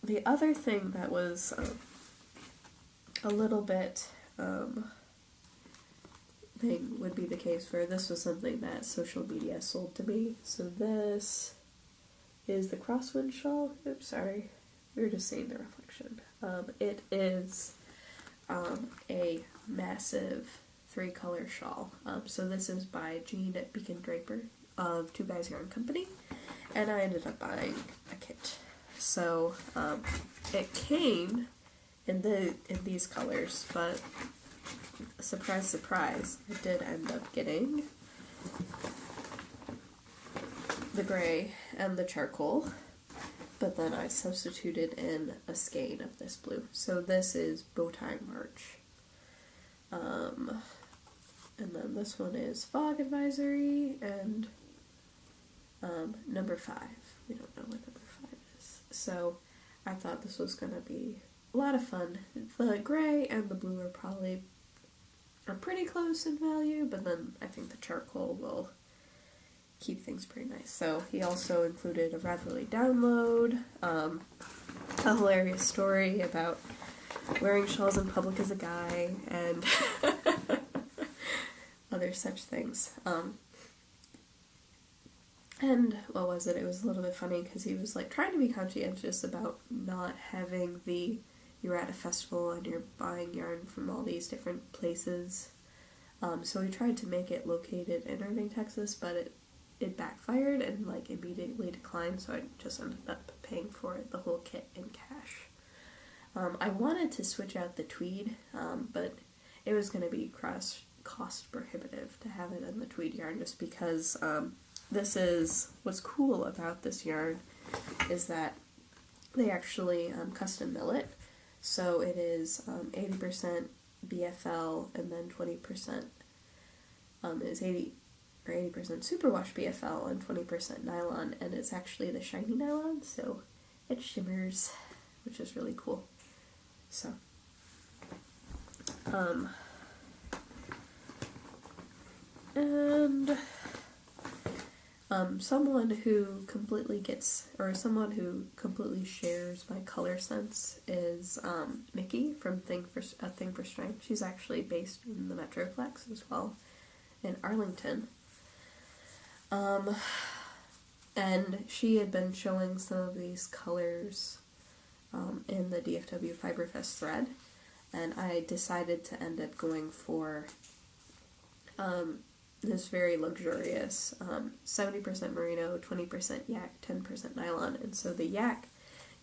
The other thing that was a little bit thing would be the case where this was something that social media sold to me. So this is the crosswind shawl. Oops, sorry. We were just seeing the reflection. It is a massive 3-color shawl. So this is by Jean at Beacon Draper of Two Guys Yarn Company, and I ended up buying a kit. So it came in these colors, but surprise, surprise, I did end up getting the gray and the charcoal, but then I substituted in a skein of this blue. So this is Bowtie March. And then this one is Fog Advisory and number 5. We don't know what number 5 is. So I thought this was going to be a lot of fun. The gray and the blue are pretty close in value, but then I think the charcoal will keep things pretty nice. So he also included a Ravelry download, a hilarious story about wearing shawls in public as a guy, and other such things. And what was it? It was a little bit funny because he was like trying to be conscientious about not having you're at a festival and you're buying yarn from all these different places. So he tried to make it located in Irving, Texas, but it backfired and like immediately declined, so I just ended up paying for it, the whole kit, in cash. I wanted to switch out the tweed, but it was going to be cost prohibitive to have it in the tweed yarn, just because what's cool about this yarn is that they actually custom mill it. So it is 80% BFL, and then 20% is 80% superwash BFL and 20% nylon, and it's actually the shiny nylon, so it shimmers, which is really cool. So, and Someone who completely someone who completely shares my color sense is Mickey from A Thing for Strength. She's actually based in the Metroplex as well, in Arlington. And she had been showing some of these colors in the DFW Fiberfest thread, and I decided to end up going for this very luxurious 70% merino, 20% yak, 10% nylon, and so the yak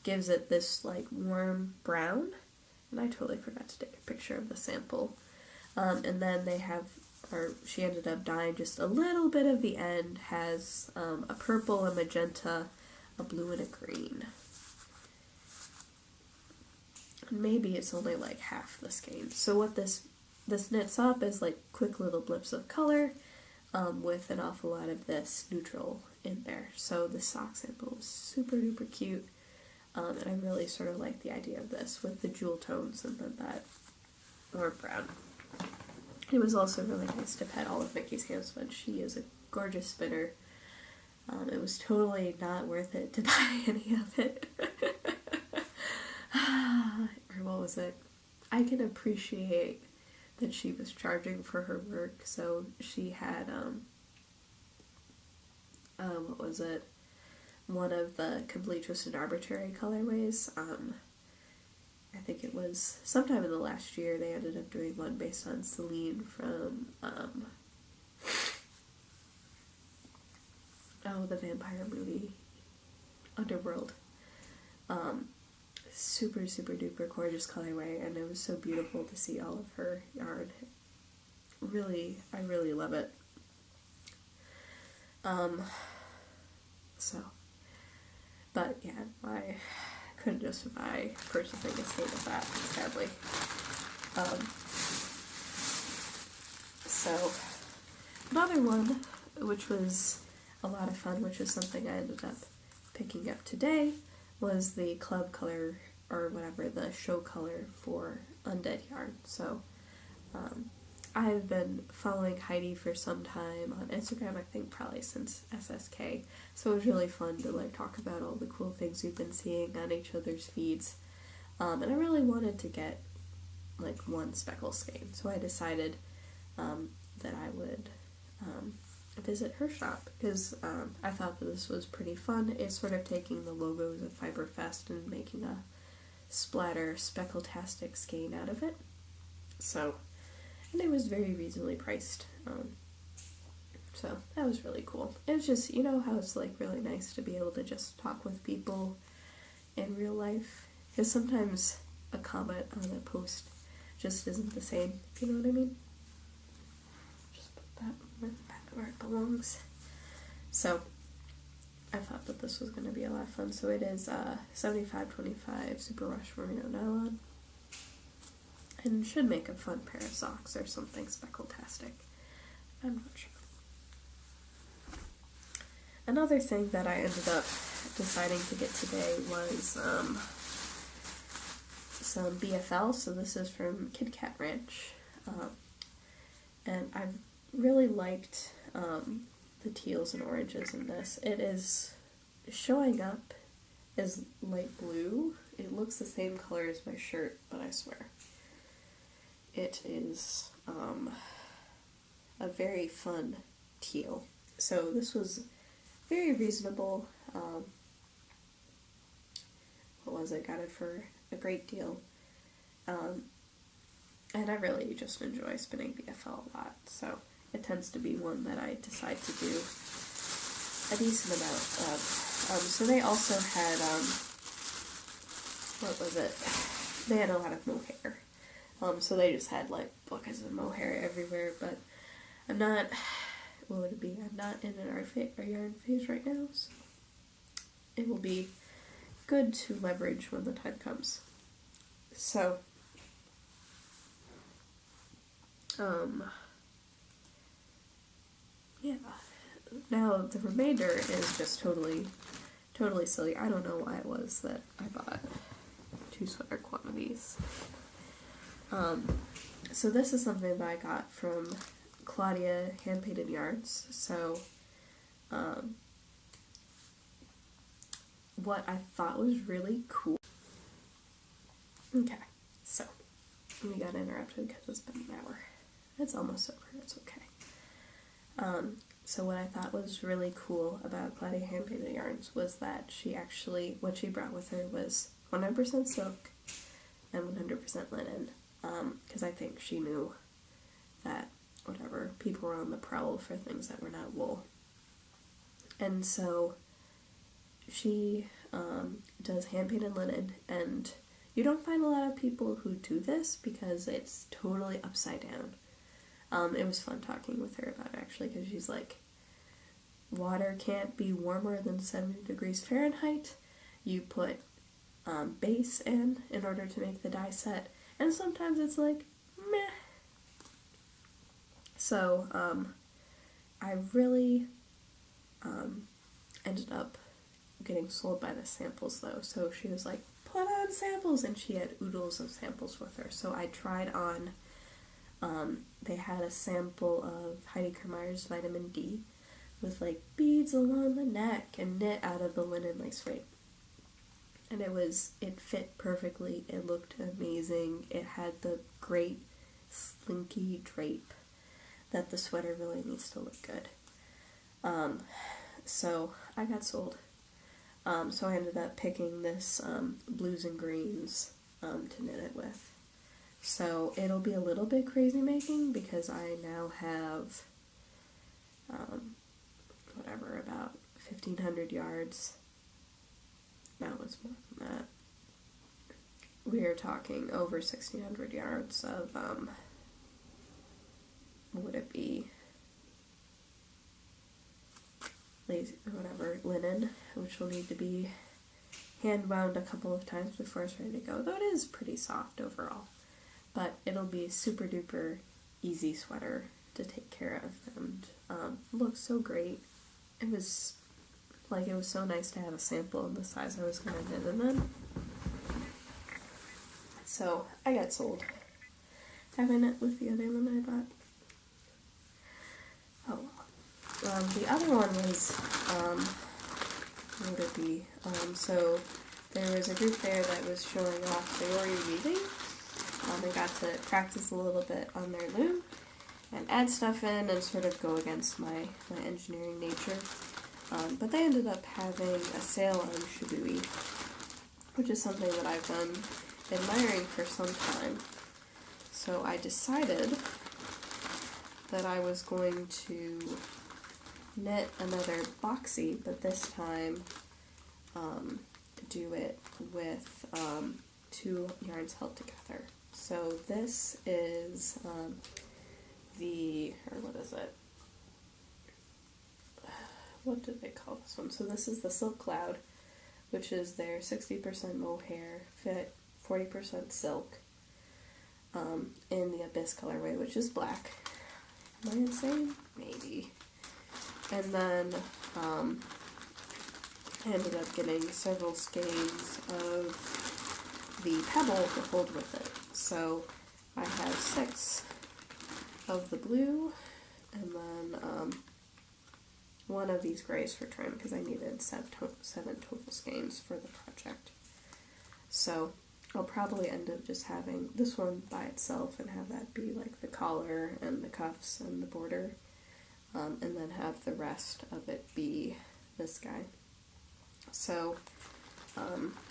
gives it this like warm brown, and I totally forgot to take a picture of the sample, and then she ended up dyeing just a little bit of the end, has a purple, a magenta, a blue, and a green. And maybe it's only like half the skein. So what this knits up is like quick little blips of color with an awful lot of this neutral in there. So the sock sample was super duper cute, and I really sort of like the idea of this with the jewel tones and then that warm brown. It was also really nice to pet all of Mickey's hand spun. She is a gorgeous spinner. It was totally not worth it to buy any of it. Or what was it? I can appreciate that she was charging for her work, so she had, what was it? One of the Complete Twisted Arbitrary colorways. I think it was sometime in the last year they ended up doing one based on Celine from, the vampire movie, Underworld. Super, super duper gorgeous colorway, and it was so beautiful to see all of her yarn. I really love it. But yeah, I couldn't justify purchasing a skein of that, sadly. So, another one, which was a lot of fun, which is something I ended up picking up today, was the club color, or whatever, the show color for Undead yarn. So, I've been following Heidi for some time on Instagram, I think probably since SSK, so it was really fun to like talk about all the cool things we've been seeing on each other's feeds, and I really wanted to get like one speckle skein, so I decided that I would visit her shop, because I thought that this was pretty fun. It's sort of taking the logos of Fiberfest and making a splatter speckle-tastic skein out of it. So, and it was very reasonably priced. So that was really cool. It was just, how it's like really nice to be able to just talk with people in real life, because sometimes a comment on a post just isn't the same, if you know what I mean. Just put that where it belongs. So I thought that this was going to be a lot of fun. So it is 75-25 Super Rush Merino Nylon, and should make a fun pair of socks or something speckle-tastic. I'm not sure. Another thing that I ended up deciding to get today was some BFL. So this is from Kit Kat Ranch, and I've really liked the teals and oranges in this. It is showing up as light blue. It looks the same color as my shirt, but I swear it is a very fun teal. So this was very reasonable. What was it? Got it for a great deal. And I really just enjoy spinning BFL a lot, so it tends to be one that I decide to do a decent amount of. So they also had, what was it? They had a lot of mohair. So they just had like buckets of mohair everywhere, but I'm not, what would it be? I'm not in an yarn phase right now, so it will be good to leverage when the time comes. So, yeah. Now the remainder is just totally silly. I don't know why it was that I bought 2 sweater quantities. So this is something that I got from Claudia Hand Painted Yarns. So, what I thought was really cool. Okay, so we got interrupted because it's been an hour. It's almost over, it's okay. So what I thought was really cool about Claudia Hand-Painted Yarns was that what she brought with her was 100% silk and 100% linen, because I think she knew that, whatever, people were on the prowl for things that were not wool. And so she does hand-painted linen, and you don't find a lot of people who do this because it's totally upside down. It was fun talking with her about it, actually, because she's like, water can't be warmer than 70 degrees Fahrenheit. You put base in order to make the dye set, and sometimes it's like, meh. So, I really ended up getting sold by the samples, though. So she was like, put on samples, and she had oodles of samples with her. So I tried on, they had a sample of Heidi Kermeyer's Vitamin D with like beads along the neck and knit out of the linen lace weight. And it fit perfectly, it looked amazing, it had the great slinky drape that the sweater really needs to look good. So I got sold. So I ended up picking this blues and greens to knit it with. So it'll be a little bit crazy making because I now have about 1,500 yards. No, it's more than that. We are talking over 1,600 yards of would it be lace or whatever, linen, which will need to be hand wound a couple of times before it's ready to go, though it is pretty soft overall. But it'll be a super duper easy sweater to take care of, and looks so great. It was so nice to have a sample in the size I was going to knit them in. So I got sold. Have I knit with the other one I bought? Oh well. The other one was, what would it be? So there was a group there that was showing off their Ori weaving. They got to practice a little bit on their loom and add stuff in and sort of go against my engineering nature. But they ended up having a sale on Shibui, which is something that I've been admiring for some time. So I decided that I was going to knit another boxy, but this time do it with 2 yarns held together. So this is what did they call this one? So this is the Silk Cloud, which is their 60% mohair, fit 40% silk, in the Abyss colorway, which is black. Am I insane? Maybe. And then I ended up getting several skeins of the pebble to hold with it. So I have 6 of the blue, and then 1 of these grays for trim, because I needed 7 total skeins for the project. So I'll probably end up just having this one by itself and have that be like the collar and the cuffs and the border, and then have the rest of it be this guy. So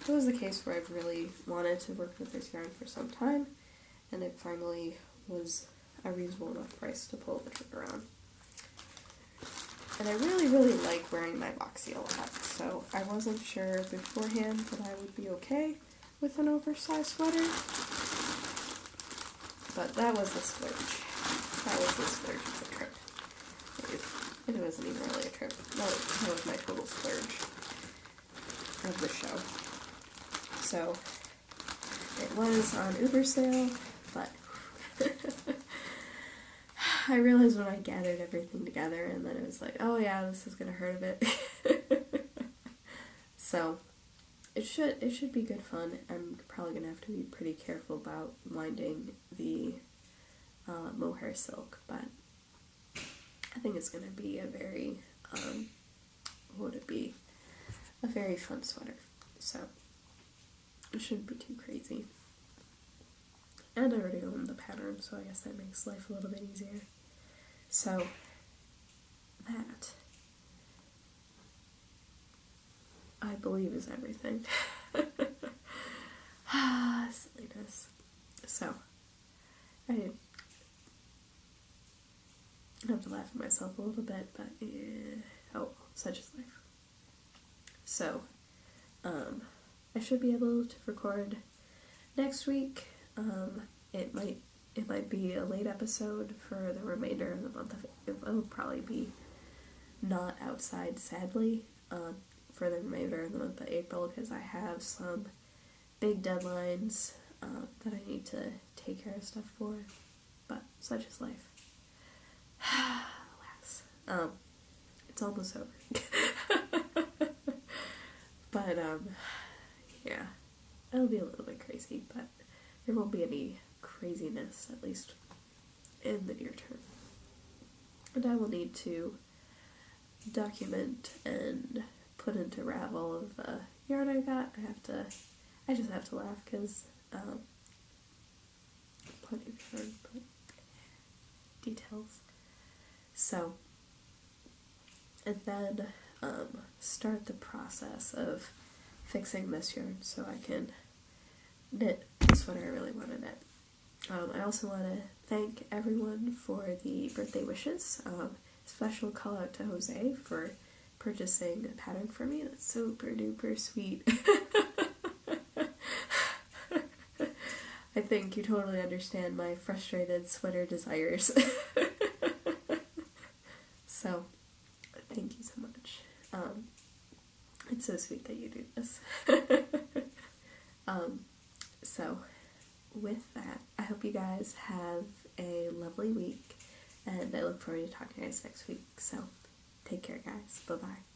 it was the case where I've really wanted to work with this yarn for some time, and it finally was a reasonable enough price to pull the trigger on. And I really, really like wearing my boxy a lot, so I wasn't sure beforehand that I would be okay with an oversized sweater, but that was the splurge. That was the splurge of the trip. It wasn't even really a trip. No, that was my total splurge of the show. So, it was on Uber sale, but I realized when I gathered everything together, and then it was like, oh yeah, this is gonna hurt a bit. So it should be good fun. I'm probably gonna have to be pretty careful about winding the mohair silk, but I think it's gonna be a very very fun sweater, so it shouldn't be too crazy. And I already own the pattern, so I guess that makes life a little bit easier. So, that, I believe, is everything. Silliness. So, I have to laugh at myself a little bit, but oh, such is life. So, I should be able to record next week. It might be a late episode for the remainder of the month. It will probably be not outside, sadly, for the remainder of the month of April, because I have some big deadlines that I need to take care of stuff for. But such is life. Alas. It's almost over. But, yeah. It'll be a little bit crazy, but there won't be any craziness, at least in the near term. And I will need to document and put into Ravel of the yarn I got. I just have to laugh because, plenty of yarn, but details. So, and then, start the process of fixing this yarn so I can knit the sweater I really want to knit. I also want to thank everyone for the birthday wishes. Special call out to Jose for purchasing a pattern for me. That's super duper sweet. I think you totally understand my frustrated sweater desires. So, thank you so much. It's so sweet that you do this. So, with that, I hope you guys have a lovely week, and I look forward to talking to you guys next week. So, take care, guys. Bye-bye.